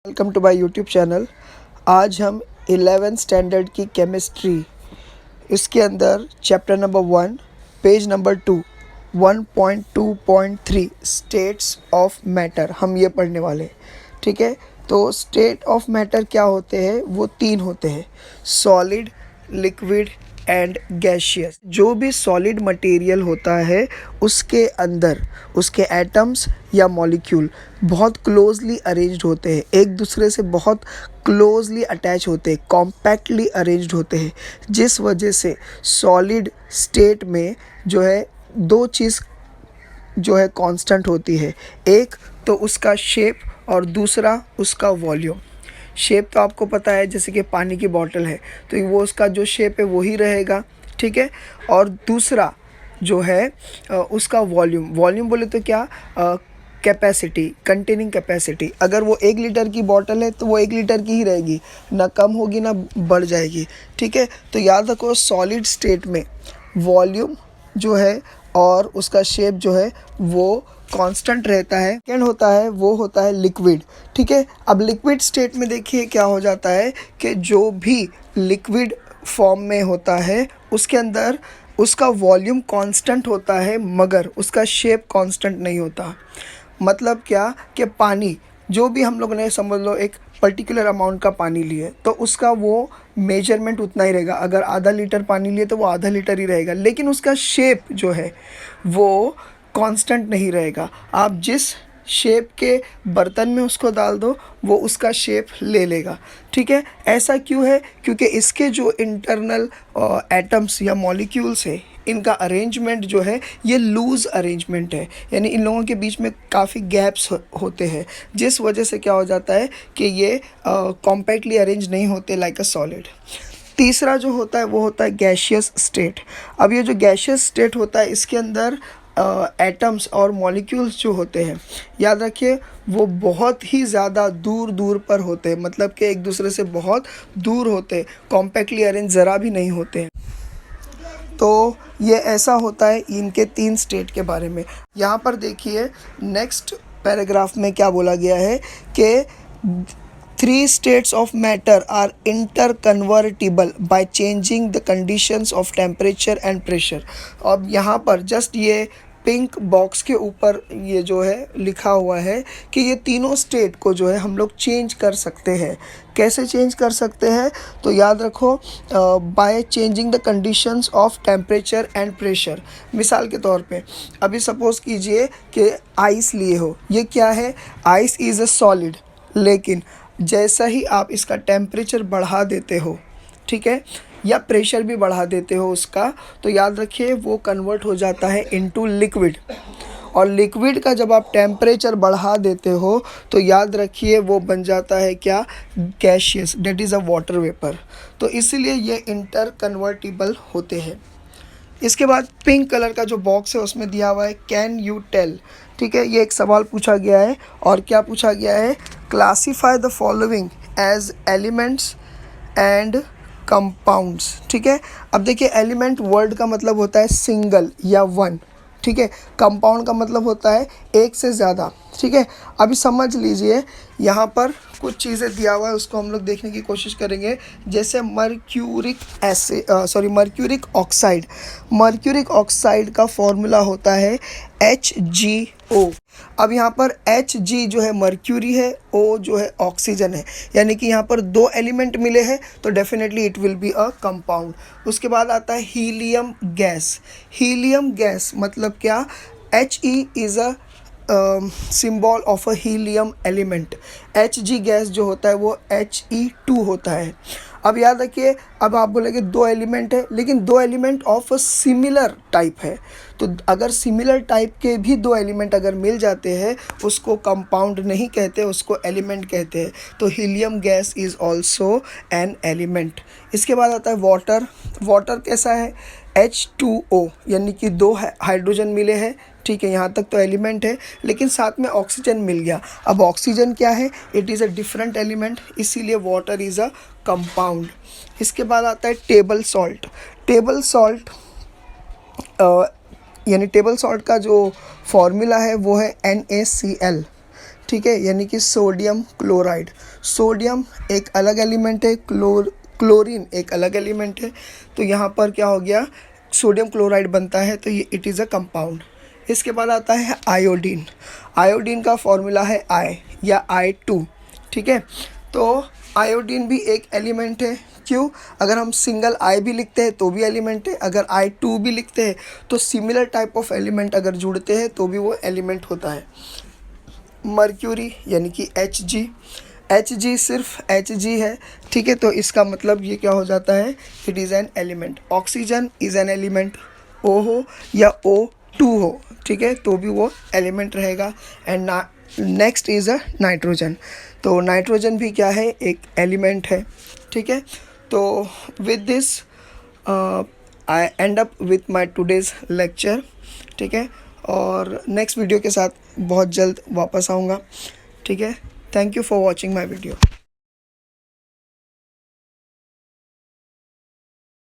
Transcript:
Welcome to my YouTube channel. आज हम 11th standard की केमिस्ट्री, इसके अंदर chapter number 1 page number 2 1.2.3 states of matter हम ये पढ़ने वाले हैं। ठीक है, तो स्टेट ऑफ मैटर क्या होते हैं? वो तीन होते हैं, सॉलिड, लिक्विड एंड गैशियस। जो भी सॉलिड मटेरियल होता है उसके अंदर उसके एटम्स या मॉलिक्यूल बहुत क्लोजली अरेंज्ड होते हैं, एक दूसरे से बहुत क्लोजली अटैच होते हैं, कॉम्पैक्टली अरेंज्ड होते हैं, जिस वजह से सॉलिड स्टेट में जो है दो चीज़ जो है कांस्टेंट होती है। एक तो उसका शेप और दूसरा उसका वॉल्यूम। शेप तो आपको पता है, जैसे कि पानी की बोतल है तो वो उसका जो शेप है वो ही रहेगा। ठीक है, और दूसरा जो है उसका वॉल्यूम। वॉल्यूम बोले तो क्या, कैपेसिटी, कंटेनिंग कैपेसिटी। अगर वो 1 लीटर की बोतल है तो वो 1 लीटर की ही रहेगी, ना कम होगी ना बढ़ जाएगी। ठीक है, तो याद रखो सॉलिड स्टेट में वॉल्यूम जो है और उसका शेप जो है वो कांस्टेंट रहता है। सेकेंड होता है वो होता है लिक्विड। ठीक है, अब लिक्विड स्टेट में देखिए क्या हो जाता है कि जो भी लिक्विड फॉर्म में होता है उसके अंदर उसका वॉल्यूम कांस्टेंट होता है मगर उसका शेप कांस्टेंट नहीं होता। मतलब क्या कि पानी, जो भी हम लोगों ने समझ लो एक पर्टिकुलर अमाउंट का पानी लिए तो उसका वो मेजरमेंट उतना ही रहेगा। अगर आधा लीटर पानी लिए तो वो आधा लीटर ही रहेगा, लेकिन उसका शेप जो है वो कांस्टेंट नहीं रहेगा। आप जिस शेप के बर्तन में उसको डाल दो वो उसका शेप ले लेगा। ठीक है, ऐसा क्यों है? क्योंकि इसके जो इंटरनल एटम्स या मॉलिक्यूल्स है इनका अरेंजमेंट जो है ये लूज़ अरेंजमेंट है, यानी इन लोगों के बीच में काफ़ी गैप्स होते हैं, जिस वजह से क्या हो जाता है कि ये कॉम्पैक्टली अरेंज नहीं होते लाइक अ सॉलिड। तीसरा जो होता है वो होता है गैशियस स्टेट। अब ये जो गैशियस स्टेट होता है इसके अंदर एटम्स और मॉलिक्यूल्स जो होते हैं, याद रखिए वो बहुत ही ज़्यादा दूर दूर पर होते हैं, मतलब कि एक दूसरे से बहुत दूर होते हैं, कॉम्पैक्टली अरेंज ज़रा भी नहीं होते हैं। तो ये ऐसा होता है इनके 3 स्टेट के बारे में। यहाँ पर देखिए नेक्स्ट पैराग्राफ में क्या बोला गया है कि 3 states of matter are interconvertible by changing the conditions of temperature and pressure। अब यहाँ पर जस्ट ये पिंक बॉक्स के ऊपर ये जो है लिखा हुआ है कि ये तीनों स्टेट को जो है हम लोग चेंज कर सकते हैं। कैसे चेंज कर सकते हैं? तो याद रखो by changing the conditions of temperature and pressure. मिसाल के तौर पे अभी सपोज़ कीजिए कि आइस लिए हो। ये क्या है? आइस इज़ अ सॉलिड, लेकिन जैसा ही आप इसका टेम्परेचर बढ़ा देते हो, ठीक है, या प्रेशर भी बढ़ा देते हो उसका, तो याद रखिए वो कन्वर्ट हो जाता है इनटू लिक्विड। और लिक्विड का जब आप टेम्परेचर बढ़ा देते हो तो याद रखिए वो बन जाता है क्या? Gaseous, that is a water vapour. तो इसीलिए ये इंटर कन्वर्टिबल होते हैं। इसके बाद पिंक कलर का जो बॉक्स है उसमें दिया हुआ है कैन यू टेल। ठीक है, ये एक सवाल पूछा गया है और क्या पूछा गया है? Classify the following as elements and compounds. ठीक है, अब देखिए एलिमेंट वर्ड का मतलब होता है सिंगल या वन। ठीक है, कंपाउंड का मतलब होता है एक से ज़्यादा। ठीक है, अभी समझ लीजिए यहाँ पर कुछ चीज़ें दिया हुआ है उसको हम लोग देखने की कोशिश करेंगे। जैसे मर्क्यूरिक ऑक्साइड। मर्क्यूरिक ऑक्साइड का फॉर्मूला होता है HgO। अब यहाँ पर Hg जो है मर्क्यूरी है, O जो है ऑक्सीजन है, यानी कि यहाँ पर 2 एलिमेंट मिले हैं तो definitely it will be a compound. उसके बाद आता है हीलियम गैस। हीलियम गैस मतलब क्या? He is a symbol of a helium element. Hg gas जो होता है वो He2 होता है। अब याद रखिए, अब आप बोलेंगे 2 एलिमेंट है, लेकिन 2 element of a similar type है। तो अगर सिमिलर टाइप के भी 2 एलिमेंट अगर मिल जाते हैं उसको कंपाउंड नहीं कहते, उसको एलिमेंट कहते हैं। तो helium gas is also an element. इसके बाद आता है वाटर। वाटर कैसा है? H2O, यानी कि 2 हाइड्रोजन मिले हैं। ठीक है, यहाँ तक तो एलिमेंट है, लेकिन साथ में ऑक्सीजन मिल गया। अब ऑक्सीजन क्या है? It is a different element, इसीलिए वाटर इज़ अ कंपाउंड। इसके बाद आता है टेबल सॉल्ट। टेबल सॉल्ट यानी टेबल सॉल्ट का जो फॉर्मूला है वो है NaCl। ठीक है, यानी कि सोडियम क्लोराइड। सोडियम एक अलग एलिमेंट है, क्लोरीन एक अलग एलिमेंट है, तो यहाँ पर क्या हो गया, सोडियम क्लोराइड बनता है, तो ये इट इज़ अ कंपाउंड। इसके बाद आता है आयोडीन। आयोडीन का फॉर्मूला है आई या I2, ठीक है। तो आयोडीन भी एक एलिमेंट है। क्यों? अगर हम सिंगल आई भी लिखते हैं तो भी एलिमेंट है, अगर I2 भी लिखते हैं तो सिमिलर टाइप ऑफ एलिमेंट अगर जुड़ते हैं तो भी वो एलिमेंट होता है। मर्क्यूरी यानी कि Hg सिर्फ Hg है, ठीक है, तो इसका मतलब ये क्या हो जाता है, it is an element. Oxygen is an element, O हो या O2 हो, ठीक है, तो भी वो एलिमेंट रहेगा। And next is a nitrogen. तो नाइट्रोजन भी क्या है, एक एलिमेंट है, ठीक है। तो with this I and up with my today's lecture, ठीक है, और नेक्स्ट वीडियो के साथ बहुत जल्द वापस आऊँगा, ठीक है। Thank you for watching my video.